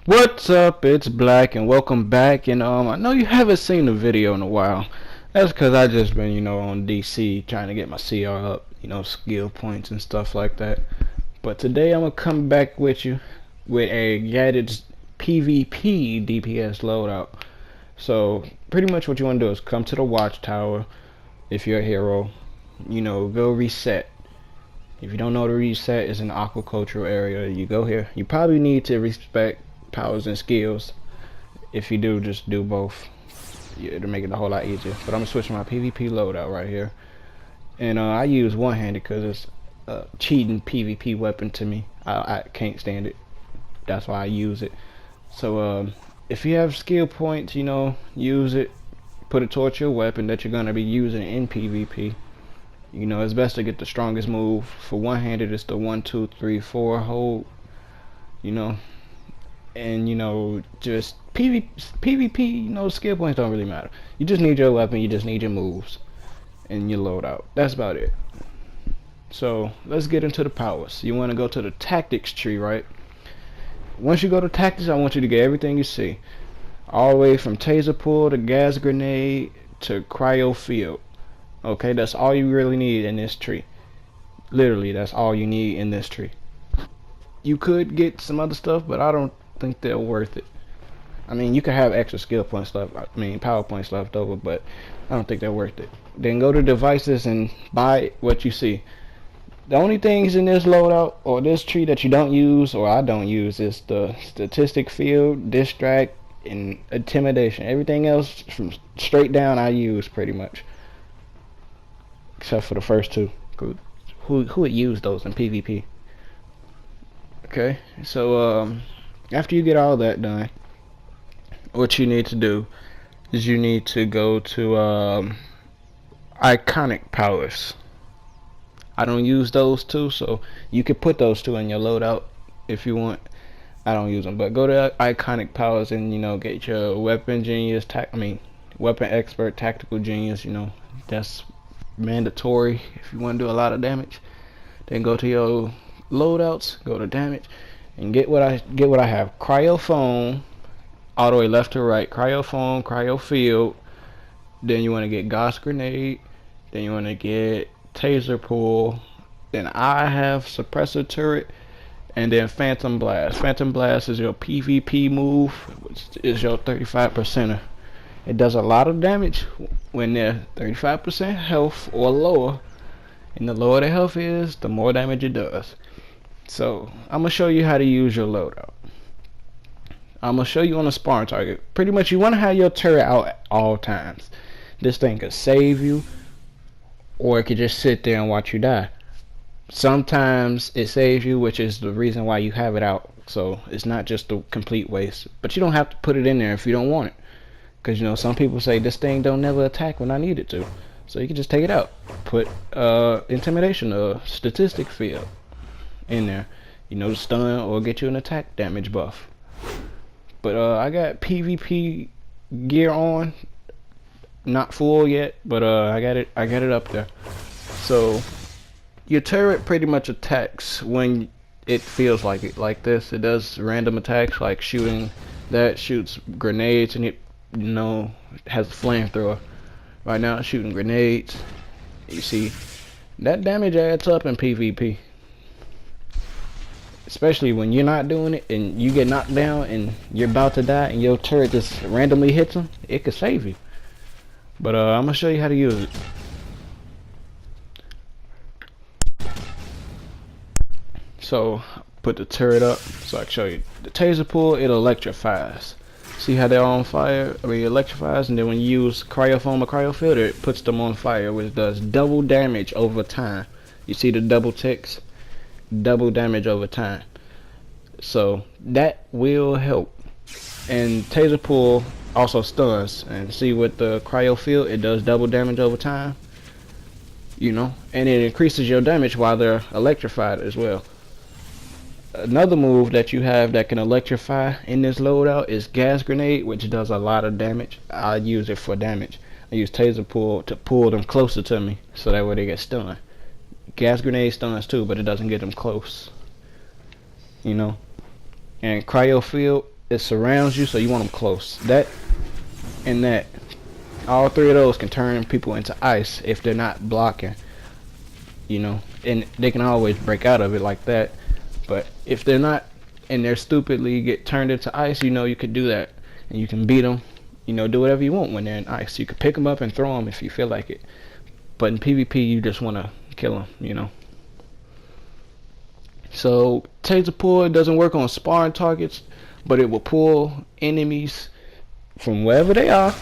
What's up? It's Black and welcome back. And I know you haven't seen the video in a while. That's because I just been, on DC trying to get my CR up, skill points and stuff like that. But today I'm gonna come back with you with a guided PvP DPS loadout. So pretty much what you want to do is come to the watchtower if you're a hero, go reset. If you don't know, the reset is an aquacultural area. You go here. You probably need to respect powers and skills. If you do, just do both. It'll make it a whole lot easier. But I'm switching my PvP loadout right here, and I use one-handed because it's a cheating PvP weapon to me. I can't stand it. That's why I use it. So if you have skill points, use it. Put it towards your weapon that you're gonna be using in PvP. It's best to get the strongest move. For one-handed, it's the 1, 2, 3, 4 hold. And just PvP, skill points don't really matter. You just need your weapon, you just need your moves and your loadout. That's about it. So let's get into the powers. You want to go to the tactics tree, right? Once you go to tactics, I want you to get everything you see, all the way from taser pull to gas grenade to cryo field. Okay, that's all you really need in this tree. Literally, that's all you need in this tree. You could get some other stuff, but I don't think they're worth it. I mean, you can have extra skill points left, power points left over, but I don't think they're worth it. Then go to devices and buy what you see. The only things in this loadout or this tree that you don't use, or I don't use, is the statistic field, distract, and intimidation. Everything else from straight down I use pretty much, except for the first two. Who would use those in PvP? Okay, so after you get all that done, what you need to do is you need to go to iconic powers. I don't use those two, so you could put those two in your loadout if you want. I don't use them, but go to iconic powers and get your weapon genius, weapon expert, tactical genius. That's mandatory if you want to do a lot of damage. Then go to your loadouts, go to damage, and get what I have. Cryo foam, all the way left to right. Cryo foam, cryo field. Then you want to get gas grenade. Then you want to get taser pull. Then I have suppressor turret, and then phantom blast. Phantom blast is your PvP move, which is your 35%er. It does a lot of damage when they're 35% health or lower, and the lower the health is, the more damage it does. So I'm gonna show you how to use your loadout. I'm gonna show you on a spawn target. Pretty much you want to have your turret out at all times. This thing could save you, or it could just sit there and watch you die. Sometimes it saves you, which is the reason why you have it out. So it's not just a complete waste. But you don't have to put it in there if you don't want it, because some people say this thing don't never attack when I need it to. So you can just take it out. Put intimidation or statistic field in there, to stun or get you an attack damage buff. But I got PvP gear on, not full yet, but I got it up there. So your turret pretty much attacks when it feels like it. Like this, it does random attacks, like shooting. That shoots grenades, and it has a flamethrower. Right now it's shooting grenades. You see, that damage adds up in PvP. Especially when you're not doing it and you get knocked down and you're about to die and your turret just randomly hits them, it could save you. But I'm gonna show you how to use it. So put the turret up so I can show you. The taser pull, it electrifies. See how they're on fire? It electrifies, and then when you use cryofoam or cryofield, it puts them on fire, which does double damage over time. You see the double ticks? Double damage over time. So that will help. And taser pull also stuns, and see with the cryo field, it does double damage over time, and it increases your damage while they're electrified as well. Another move that you have that can electrify in this loadout is gas grenade, which does a lot of damage. I use it for damage. I use taser pull to pull them closer to me, so that way they get stunned. Gas grenade stuns too, but it doesn't get them close. And cryo field, it surrounds you, so you want them close. That and that, all three of those can turn people into ice if they're not blocking, you know, and they can always break out of it like that. But if they're not, and they're stupidly get turned into ice, you know, you could do that, and you can beat them, you know, do whatever you want when they're in ice. You could pick them up and throw them if you feel like it. But in PvP, you just want to kill them, you know. So taser pull doesn't work on sparring targets, but it will pull enemies from wherever they are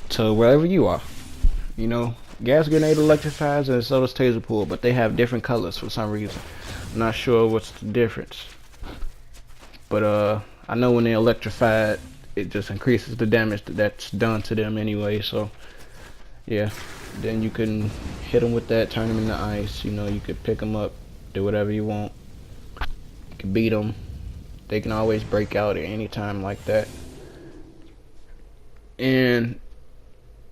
to wherever you are. You know, gas grenade electrifies and so does taser pull, but they have different colors for some reason. I'm not sure what's the difference, but I know when they electrify it just increases the damage that's done to them anyway. So yeah, then you can hit them with that, turn them into ice. You know, you could pick them up, do whatever you want. You can beat them. They can always break out at any time like that. And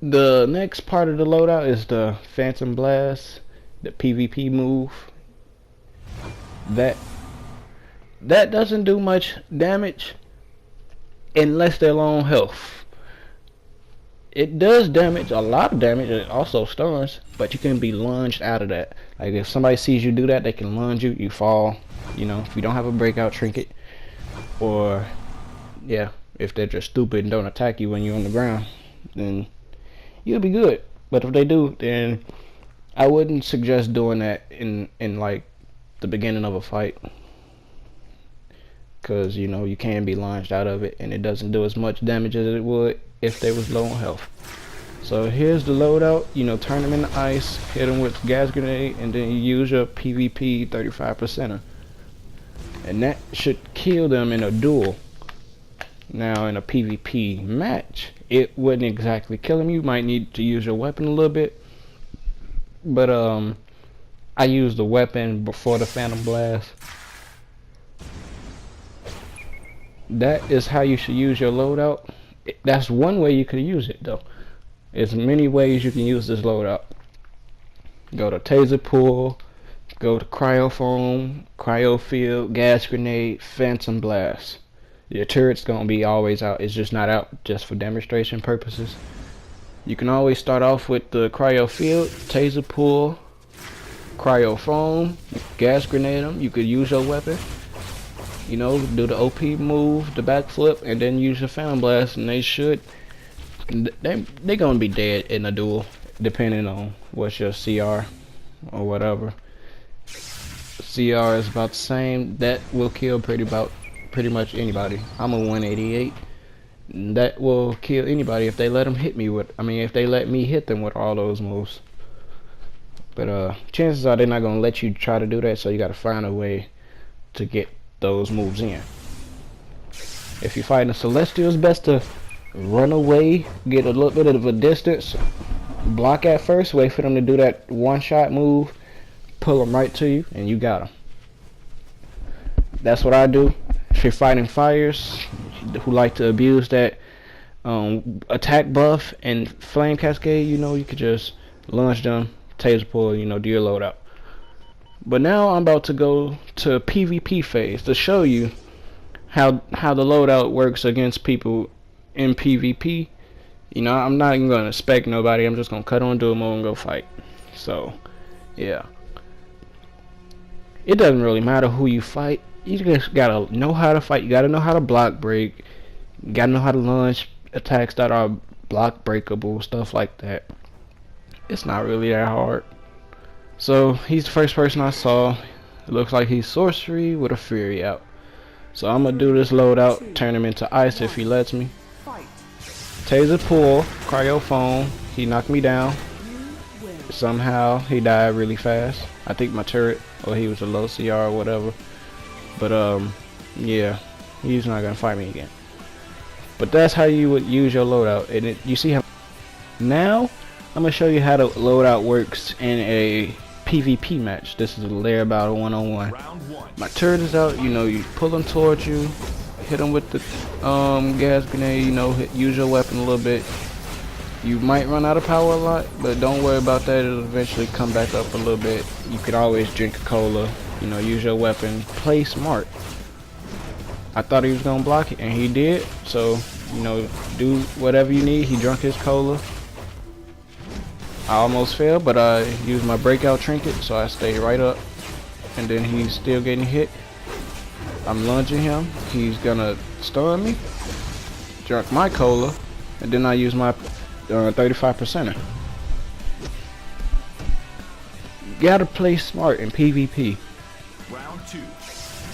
the next part of the loadout is the Phantom Blast, the PvP move. That doesn't do much damage unless they're low on health. It does damage, a lot of damage. It also stuns, but you can be lunged out of that. Like if somebody sees you do that, they can lunge you, you fall. You know, if you don't have a breakout trinket, or yeah, if they're just stupid and don't attack you when you're on the ground, then you'll be good. But if they do, then I wouldn't suggest doing that in like the beginning of a fight, because you know you can be launched out of it and it doesn't do as much damage as it would if they was low on health. So here's the loadout. You know, turn them into ice, hit them with gas grenade, and then you use your PvP 35%er, and that should kill them in a duel. Now in a PvP match, it wouldn't exactly kill them. You might need to use your weapon a little bit, but I used the weapon before the Phantom Blast. That is how you should use your loadout. That's one way you could use it though. There's many ways you can use this loadout. Go to taser pull, go to cryo foam, cryo field, gas grenade, Phantom Blast. Your turret's gonna be always out. It's just not out just for demonstration purposes. You can always start off with the cryo field, taser pull, cryo foam, gas grenade them. You could use your weapon, you know, do the OP move, the backflip, and then use your Phantom Blast, and they gonna be dead in a duel, depending on what's your CR or whatever. CR is about the same. That will kill pretty much anybody. I'm a 188. That will kill anybody if they let them hit me with. I mean, if they let me hit them with all those moves. But chances are they're not gonna let you try to do that. So you gotta find a way to get those moves in. If you're fighting a Celestial, it's best to run away, get a little bit of a distance, block at first, wait for them to do that one-shot move, pull them right to you, and you got them. That's what I do. If you're fighting fires who like to abuse that attack buff and flame cascade, you know, you could just launch them, taser pull, you know, do your loadout. But now I'm about to go to PvP phase to show you how the loadout works against people in PvP. You know, I'm not even gonna spec nobody. I'm just gonna cut on dual mode and go fight. So yeah, it doesn't really matter who you fight. You just gotta know how to fight. You gotta know how to block break. You gotta know how to launch attacks that are block breakable, stuff like that. It's not really that hard. So he's the first person I saw. It looks like he's sorcery with a fury out. So I'm gonna do this loadout, turn him into ice if he lets me. Taser pull, cryo foam. He knocked me down. Somehow he died really fast. I think my turret, or he was a low CR or whatever. But yeah, he's not gonna fight me again. But that's how you would use your loadout. And you see how now I'm gonna show you how the loadout works in a PvP match. This is a lair battle 1-on-1. My turret is out. You know, you pull them towards you, hit them with the gas grenade. You know, use your weapon a little bit. You might run out of power a lot, but don't worry about that. It'll eventually come back up a little bit. You could always drink a cola. You know, use your weapon. Play smart. I thought he was gonna block it, and he did. So, you know, do whatever you need. He drunk his cola. I almost fell, but I used my breakout trinket, so I stayed right up. And then he's still getting hit. I'm lunging him. He's gonna stun me. Drunk my cola, and then I use my 35%er. Gotta play smart in PvP. Round 2.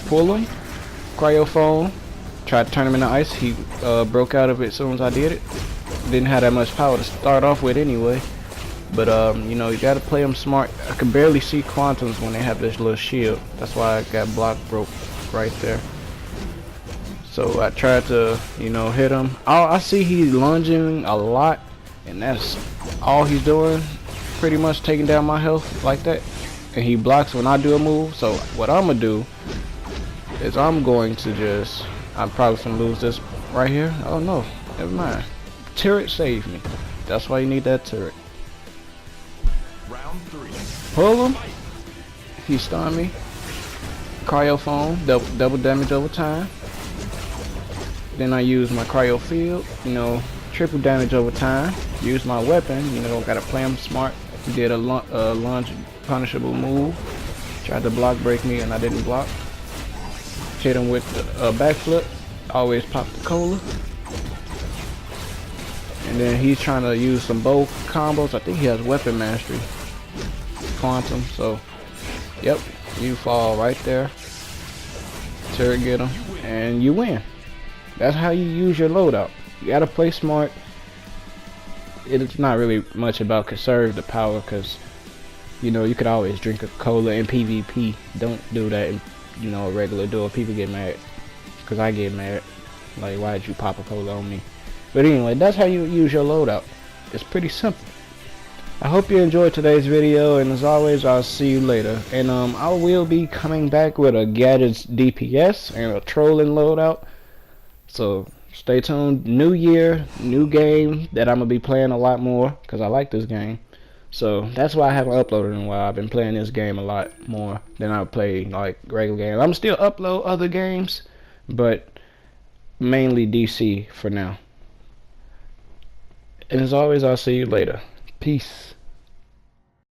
Pull him. Cryophone. Tried to turn him into ice. He broke out of it as soon as I did it. Didn't have that much power to start off with anyway. But you know, you gotta play them smart. I can barely see quantums when they have this little shield. That's why I got block broke right there. So I tried to, you know, hit him. I see he's lunging a lot, and that's all he's doing. Pretty much taking down my health like that. And he blocks when I do a move. So what I'm gonna do is I'm going to just, I'm probably gonna lose this right here. Oh no, never mind. Turret saved me. That's why you need that turret. Round 3. Pull him. He stunned me. Cryophone, double damage over time. Then I use my cryo field, you know, triple damage over time. Use my weapon, you know, gotta play him smart. Did a lunge punishable move. Tried to block break me and I didn't block. Hit him with a backflip. Always pop the cola. And then he's trying to use some bow combos. I think he has weapon mastery. Quantum, so yep, you fall right there. Turret get him, and you win. That's how you use your loadout. You gotta play smart. It's not really much about conserve the power, because you know you could always drink a cola in PvP. Don't do that in, you know, a regular duel. People get mad, because I get mad. Like, why did you pop a cola on me? But anyway, that's how you use your loadout. It's pretty simple. I hope you enjoyed today's video, and as always, I'll see you later. And I will be coming back with a gadgets DPS and a trolling loadout. So stay tuned. New year, new game that I'm gonna be playing a lot more, because I like this game. So that's why I haven't uploaded in a while. I've been playing this game a lot more than I play like regular games. I'm still upload other games, but mainly DC for now. And as always, I'll see you later. Peace.